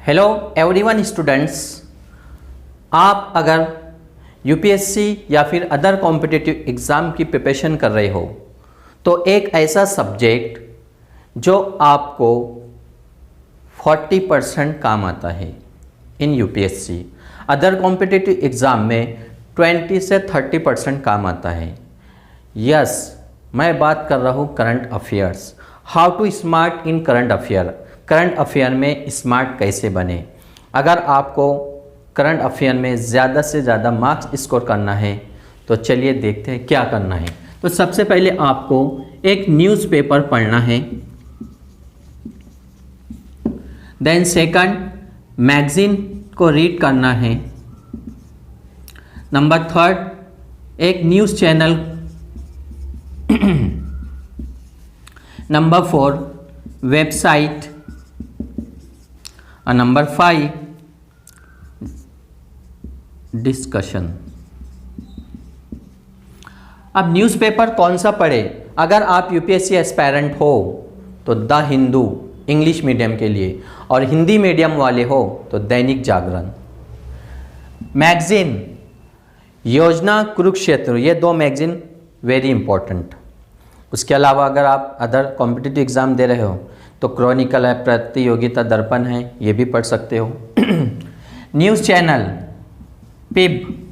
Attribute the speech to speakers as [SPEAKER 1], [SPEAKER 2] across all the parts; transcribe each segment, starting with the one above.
[SPEAKER 1] Hello everyone students, आप अगर UPSC या फिर अदर कॉम्पिटिटिव एग्ज़ाम की प्रिपरेशन कर रहे हो तो एक ऐसा सब्जेक्ट जो आपको 40% काम आता है इन यूपीएससी, अदर कॉम्पिटिटिव एग्ज़ाम में 20 से 30% काम आता है। यस, मैं बात कर रहा हूँ current affairs. How to smart in current affair. Current affair में स्मार्ट कैसे बने। अगर आपको करंट अफेयर में ज़्यादा से ज़्यादा मार्क्स स्कोर करना है तो चलिए देखते हैं क्या करना है। तो सबसे पहले आपको एक न्यूज़पेपर पढ़ना है, देन सेकंड मैगज़ीन को रीड करना है, नंबर थर्ड एक news channel, number four website, और नंबर 5 डिस्कशन। अब न्यूज़पेपर कौन सा पढ़े। अगर आप यूपीएससी एस्पायरेंट हो तो द हिंदू इंग्लिश मीडियम के लिए, और हिंदी मीडियम वाले हो तो दैनिक जागरण। मैगज़ीन योजना, कुरुक्षेत्र, ये 2 मैगज़ीन वेरी इंपॉर्टेंट। उसके अलावा अगर आप अदर कॉम्पिटिटिव एग्ज़ाम दे रहे हो तो क्रॉनिकल है, प्रतियोगिता दर्पण है, ये भी पढ़ सकते हो। न्यूज़ चैनल पिब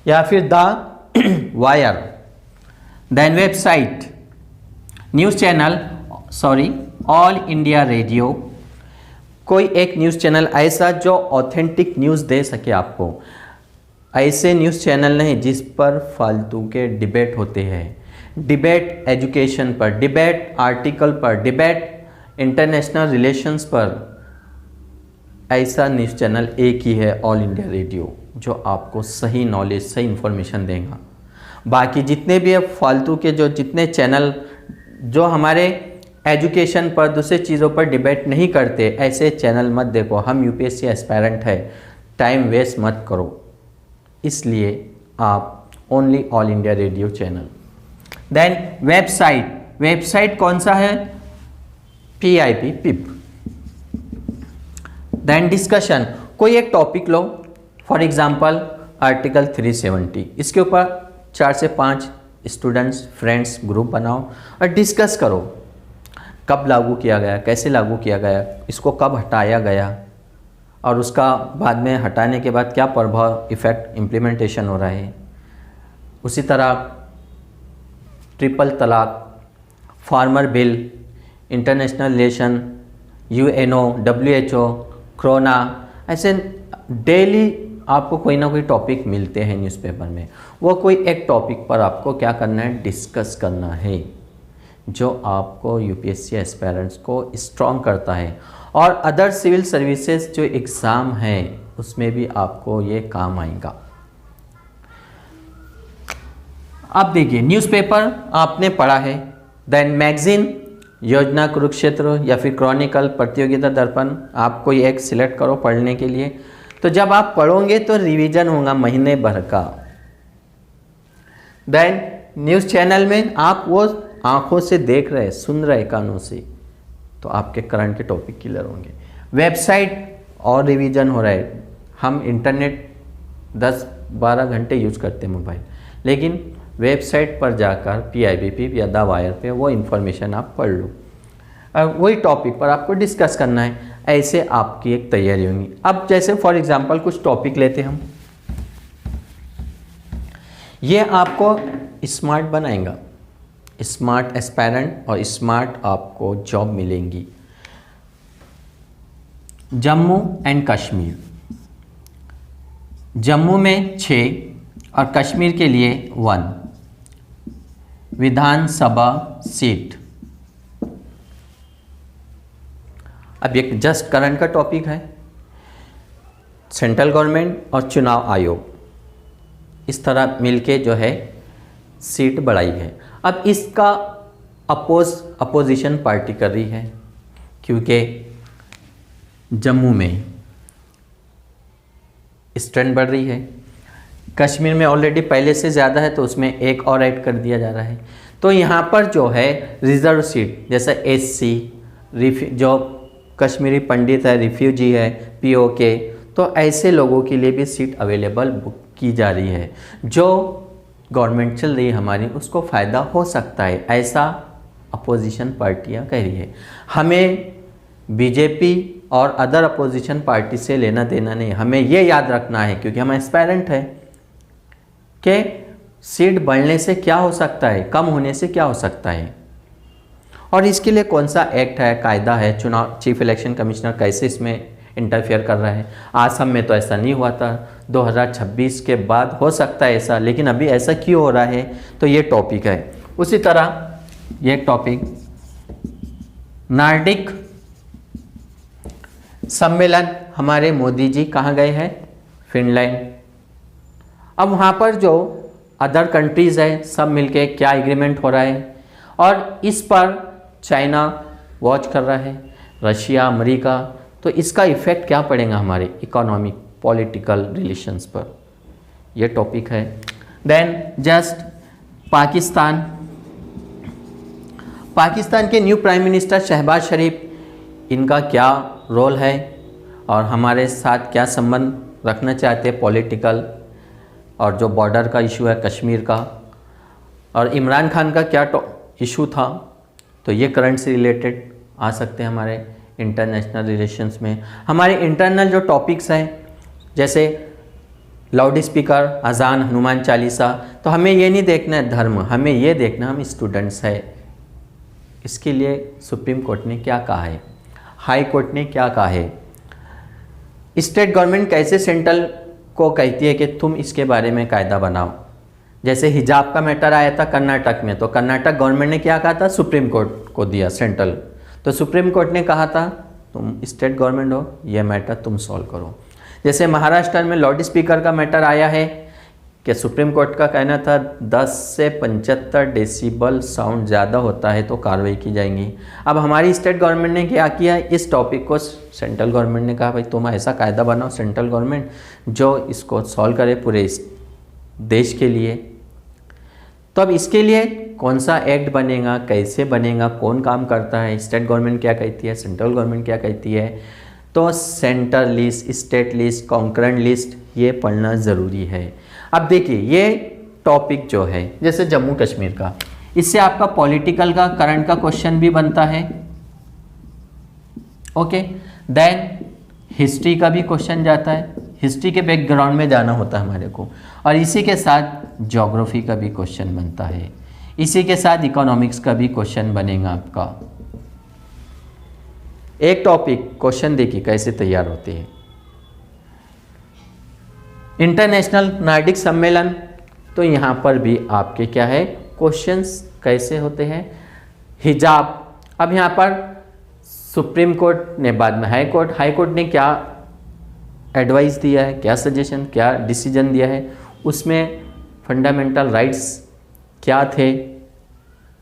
[SPEAKER 1] या फिर the wire, then website news channel all India radio. कोई एक न्यूज़ चैनल ऐसा जो ऑथेंटिक न्यूज़ दे सके आपको। ऐसे न्यूज़ चैनल नहीं जिस पर फालतू के डिबेट होते हैं, डिबेट एजुकेशन पर, डिबेट आर्टिकल पर, डिबेट इंटरनेशनल रिलेशंस पर। ऐसा न्यूज़ चैनल एक ही है, ऑल इंडिया रेडियो, जो आपको सही नॉलेज, सही इन्फॉर्मेशन देगा। बाकी जितने भी फालतू के जो जितने चैनल जो हमारे एजुकेशन पर, दूसरे चीज़ों पर डिबेट नहीं करते, ऐसे चैनल मत देखो। हम यूपीएससी एस्पायरेंट है, टाइम वेस्ट मत करो। इसलिए आप only all India radio channel. Then website कौन सा है, PIP पिप। देन डिस्कशन, कोई एक टॉपिक लो, फॉर एग्जांपल आर्टिकल 370, इसके ऊपर 4 से 5 स्टूडेंट्स फ्रेंड्स ग्रुप बनाओ और डिस्कस करो। कब लागू किया गया, कैसे लागू किया गया, इसको कब हटाया गया, और उसका बाद में हटाने के बाद क्या प्रभाव, इफ़ेक्ट, इम्प्लीमेंटेशन हो रहा है। उसी तरह ट्रिपल तलाक, farmer bill, international relation, UNO, WHO, corona, ऐसे डेली आपको कोई ना कोई टॉपिक मिलते हैं न्यूज़पेपर में। वो कोई एक टॉपिक पर आपको क्या करना है, डिस्कस करना है, जो आपको यूपीएससी एस्पायरेंट्स को स्ट्रॉन्ग करता है। और अदर सिविल सर्विसेज जो एग्ज़ाम है उसमें भी आपको ये काम आएगा। अब देखिए, न्यूज़पेपर आपने पढ़ा है, देन मैगज़ीन योजना, कुरुक्षेत्र या फिर क्रॉनिकल, प्रतियोगिता दर्पण, आपको ये एक सिलेक्ट करो पढ़ने के लिए। तो जब आप पढ़ोगे तो रिवीजन होगा महीने भर का। देन न्यूज़ चैनल में आप वो आंखों से देख रहे, सुन रहे कानों से, तो आपके करंट के टॉपिक क्लियर होंगे। वेबसाइट और रिवीजन हो रहा है। हम इंटरनेट 10-12 घंटे यूज़ करते हैं मोबाइल, लेकिन वेबसाइट पर जाकर PIP या द वायर पे वो इन्फॉर्मेशन आप पढ़ लो, वही टॉपिक पर आपको डिस्कस करना है। ऐसे आपकी एक तैयारी होगी। अब जैसे फॉर एग्जांपल कुछ टॉपिक लेते हैं हम, ये आपको स्मार्ट बनाएगा, स्मार्ट एस्पायरेंट, और स्मार्ट आपको जॉब मिलेंगी। जम्मू एंड कश्मीर, जम्मू में 6 और कश्मीर के लिए 1 विधानसभा सीट। अब ये जस्ट करंट का टॉपिक है। सेंट्रल गवर्नमेंट और चुनाव आयोग इस तरह मिलके जो है सीट बढ़ाई है। अब इसका अपोजिशन पार्टी कर रही है, क्योंकि जम्मू में स्ट्रेंथ बढ़ रही है, कश्मीर में ऑलरेडी पहले से ज़्यादा है तो उसमें एक और ऐड कर दिया जा रहा है। तो यहाँ पर जो है रिज़र्व सीट, जैसे SC जो कश्मीरी पंडित है, रिफ्यूजी है, पीओके, तो ऐसे लोगों के लिए भी सीट अवेलेबल बुक की जा रही है। जो गवर्नमेंट चल रही है हमारी उसको फ़ायदा हो सकता है, ऐसा अपोजिशन पार्टियां कह रही है। हमें बीजेपी और अदर अपोजिशन पार्टी से लेना देना नहीं, हमें ये याद रखना है क्योंकि हम एस्पायरेंट हैं कि सीट बढ़ने से क्या हो सकता है, कम होने से क्या हो सकता है, और इसके लिए कौन सा एक्ट है, कायदा है, चुनाव चीफ इलेक्शन कमिश्नर कैसे इसमें इंटरफेयर कर रहा है। आसाम में तो ऐसा नहीं हुआ था, 2026 के बाद हो सकता है ऐसा, लेकिन अभी ऐसा क्यों हो रहा है, तो ये टॉपिक है। उसी तरह ये टॉपिक नार्डिक सम्मेलन, हमारे मोदी जी कहाँ गए हैं, फिनलैंड। अब वहाँ पर जो अदर कंट्रीज़ है सब मिलके क्या एग्रीमेंट हो रहा है, और इस पर चाइना वॉच कर रहा है, रशिया, अमेरिका, तो इसका इफ़ेक्ट क्या पड़ेगा हमारे इकोनॉमिक पॉलिटिकल रिलेशंस पर, यह टॉपिक है। देन जस्ट पाकिस्तान, पाकिस्तान के न्यू प्राइम मिनिस्टर शहबाज शरीफ, इनका क्या रोल है और हमारे साथ क्या संबंध रखना चाहते हैं पॉलिटिकल, और जो बॉर्डर का इशू है कश्मीर का, और इमरान खान का क्या इशू था, तो ये करंट से रिलेटेड आ सकते हैं हमारे इंटरनेशनल रिलेशंस में। हमारे इंटरनल जो टॉपिक्स हैं जैसे लाउड स्पीकर, अजान, हनुमान चालीसा, तो हमें ये नहीं देखना है धर्म, हमें ये देखना हम स्टूडेंट्स हैं। इसके लिए सुप्रीम कोर्ट ने क्या कहा है, हाई कोर्ट ने क्या कहा है, स्टेट गवर्नमेंट कैसे सेंट्रल को कहती है कि तुम इसके बारे में कायदा बनाओ। जैसे हिजाब का मैटर आया था कर्नाटक में, तो कर्नाटक गवर्नमेंट ने क्या कहा था, सुप्रीम कोर्ट को दिया सेंट्रल, तो सुप्रीम कोर्ट ने कहा था तुम स्टेट गवर्नमेंट हो, यह मैटर तुम सॉल्व करो। जैसे महाराष्ट्र में लाउड स्पीकर का मैटर आया है कि सुप्रीम कोर्ट का कहना था 10 से 75 डेसिबल साउंड ज़्यादा होता है तो कार्रवाई की जाएंगी। अब हमारी स्टेट गवर्नमेंट ने क्या किया, इस टॉपिक को सेंट्रल गवर्नमेंट ने कहा भाई तुम ऐसा कायदा बनाओ सेंट्रल गवर्नमेंट जो इसको सॉल्व करे पूरे इस देश के लिए। तो अब इसके लिए कौन सा एक्ट बनेगा, कैसे बनेगा, कौन काम करता है, स्टेट गवर्नमेंट क्या कहती है, सेंट्रल गवर्नमेंट क्या कहती है, तो centre list, state list, concurrent list, ये पढ़ना ज़रूरी है। अब देखिए ये टॉपिक जो है जैसे जम्मू कश्मीर का, इससे आपका पॉलिटिकल का करंट का क्वेश्चन भी बनता है, ओके। देन हिस्ट्री का भी क्वेश्चन जाता है, हिस्ट्री के बैकग्राउंड में जाना होता है हमारे को, और इसी के साथ ज्योग्राफी का भी क्वेश्चन बनता है, इसी के साथ इकोनॉमिक्स का भी क्वेश्चन बनेगा आपका। एक टॉपिक क्वेश्चन देखिए कैसे तैयार होते हैं। इंटरनेशनल नार्डिक सम्मेलन, तो यहाँ पर भी आपके क्या है क्वेश्चंस कैसे होते हैं। हिजाब, अब यहाँ पर सुप्रीम कोर्ट ने बाद में हाई कोर्ट ने क्या एडवाइस दिया है, क्या सजेशन, क्या डिसीजन दिया है, उसमें फंडामेंटल राइट्स क्या थे,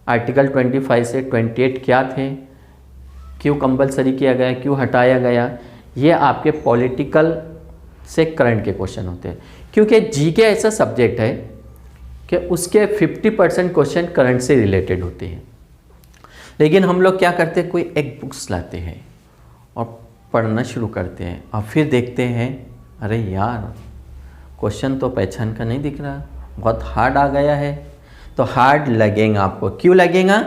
[SPEAKER 1] आर्टिकल 25 से 28 क्या थे, क्यों कंपलसरी किया गया, क्यों हटाया गया, ये आपके पॉलिटिकल से करंट के क्वेश्चन होते हैं। क्योंकि जीके ऐसा सब्जेक्ट है कि उसके 50% क्वेश्चन करंट से रिलेटेड होते हैं, लेकिन हम लोग क्या करते हैं, कोई एक बुक्स लाते हैं और पढ़ना शुरू करते हैं और फिर देखते हैं अरे यार क्वेश्चन तो पहचान का नहीं दिख रहा, बहुत हार्ड आ गया है। तो हार्ड लगेगा आपको, क्यों लगेगा,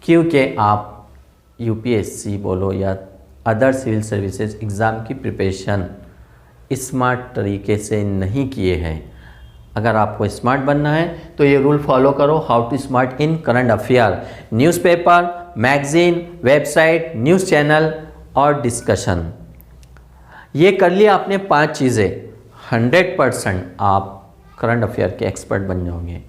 [SPEAKER 1] क्योंकि आप यूपीएससी बोलो या अदर सिविल सर्विसेज एग्ज़ाम की प्रिपरेशन स्मार्ट तरीके से नहीं किए हैं। अगर आपको स्मार्ट बनना है तो ये रूल फॉलो करो, how to smart in current affair, newspaper, magazine, website, news channel और डिस्कशन। ये कर लिया आपने 5 चीज़ें, 100% आप करंट अफेयर के एक्सपर्ट बन जाओगे।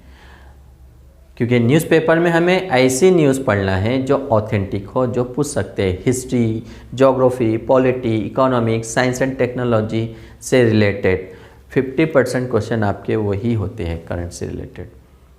[SPEAKER 1] क्योंकि न्यूज़पेपर में हमें ऐसी न्यूज़ पढ़ना है जो ऑथेंटिक हो, जो पूछ सकते हैं history, geography, polity, economics, science and technology से रिलेटेड। 50% क्वेश्चन आपके वही होते हैं करंट से रिलेटेड।